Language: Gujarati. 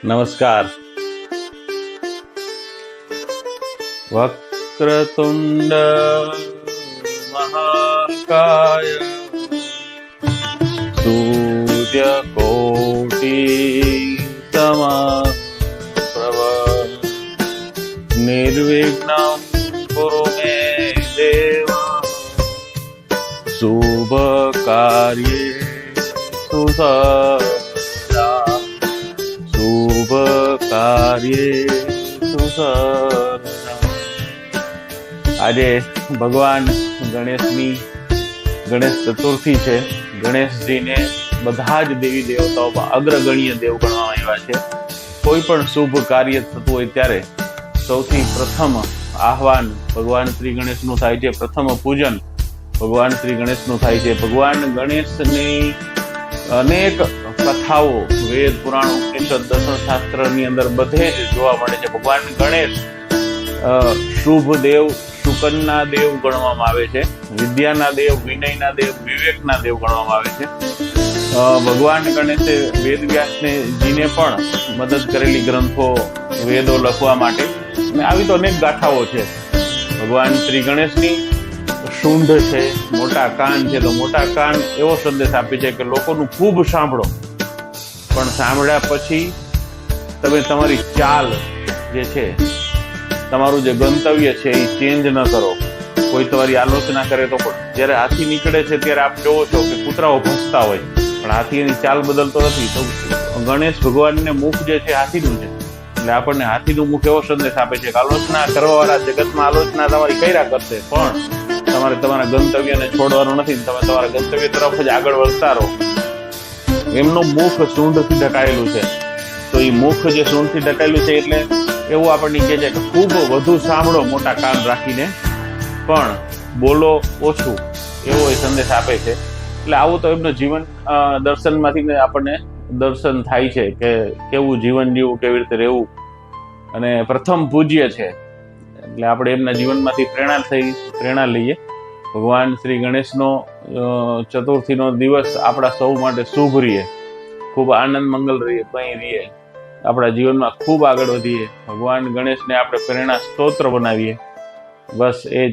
નમસ્કાર. વક્રતુંડ મહાકાય સૂર્યકોટિ સમપ્રભ નિર્વિઘ્નં કુરુ મે દેવ શુભ કાર્યે સુસર્જા શુભ કાર્યે સુસર્જા. આજે ભગવાન ગણેશની ગણેશ ચતુર્થી છે. ગણેશજીને બધા જ દેવી દેવતાઓમાં અગ્રગણ્ય દેવ ગણવામાં આવ્યા છે. કોઈ પણ શુભ કાર્ય થતું હોય ત્યારે સૌથી પ્રથમ આહવાન ભગવાન શ્રી ગણેશનું થાય છે. પ્રથમ પૂજન ભગવાન શ્રી ગણેશનું થાય છે. ભગવાન ગણેશની અનેક કથાઓ વેદ પુરાણ ઉપનિષદ દર્શન શાસ્ત્રની અંદર બધે જ જોવા મળે છે. ભગવાન ગણેશ શુભ દેવ શુકનના દેવ ગણવામાં આવે છે. વિદ્યાના દેવ વિનયના દેવ વિવેકના દેવ ગણવામાં આવે છે. ભગવાન ગણેશે વેદવ્યાસને જીને પણ મદદ કરેલી ગ્રંથો વેદો લખવા માટે. અને આવી તો અનેક ગાથાઓ છે. ભગવાન શ્રી ગણેશની શુંઢ છે, મોટા કાન છે. તો મોટા કાન એવો સંદેશ આપે છે કે લોકોનું ખૂબ સાંભળો, પણ સાંભળ્યા પછી તમે તમારી ચાલ જે છે, તમારું જે ગંતવ્ય છે એ ચેન્જ ન કરો. કોઈ તમારી આલોચના કરે તો પણ જ્યારે હાથી નીકળે છે ત્યારે આપ જોવો છો કે કૂતરાઓ ભસતા હોય, પણ હાથી એની ચાલ બદલતો નથી. તો ગણેશ ભગવાનને મુખ જે છે હાથીનું છે, એટલે આપણને હાથીનું મુખ એવો સંદેશ આપે છે કે આલોચના કરવાવાળા જગતમાં આલોચના તમારી કર્યા કરશે, પણ તમારે તમારા ગંતવ્યને છોડવાનું નથી. તમે તમારા ગંતવ્ય તરફ જ આગળ વધતા રહો. એમનું મુખ સૂંઢથી ઢકાયેલું છે. તો એ મુખ જે સૂંઢથી ઢકાયેલું છે એટલે એવું આપણને કહે છે કે ખૂબ વધુ સાંભળો મોટા કાન રાખીને, પણ બોલો ઓછું, એવો એ સંદેશ આપે છે. એટલે આવું તો એમનું જીવન દર્શનમાંથી આપણને દર્શન થાય છે કે કેવું જીવન જીવવું, કેવી રીતે રહેવું. અને પ્રથમ પૂજ્ય છે એટલે આપણે એમના જીવનમાંથી પ્રેરણા લઈએ. ભગવાન શ્રી ગણેશનો ચતુર્થીનો દિવસ આપણા સૌ માટે શુભ રહીએ, ખૂબ આનંદ મંગલ રહીએ, કંઈ રહીએ, આપણા જીવનમાં ખૂબ આગળ વધીએ. ભગવાન ગણેશને આપણે પ્રેરણા સ્તોત્ર બનાવીએ. બસ એ જ.